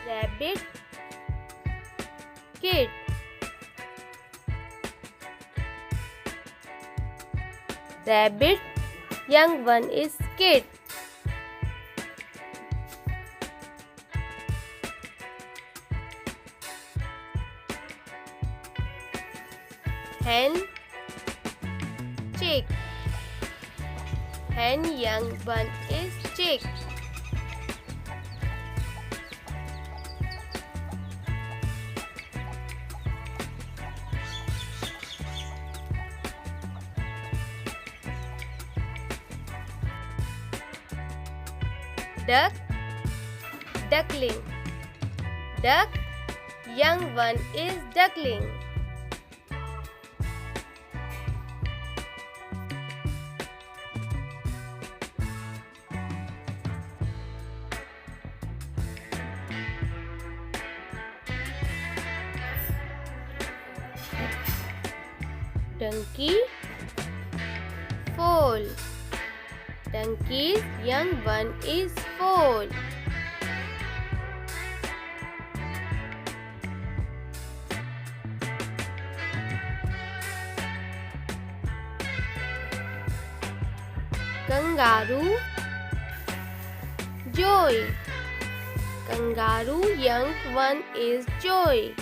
Rabbit, kid. Rabbit, young one is kid. Hen, chick. Hen, young one is chick. Duck, duckling. Duck, young one is duckling. Donkey, foal. Donkey's young one is foal. Kangaroo, joy. Kangaroo young one is joy.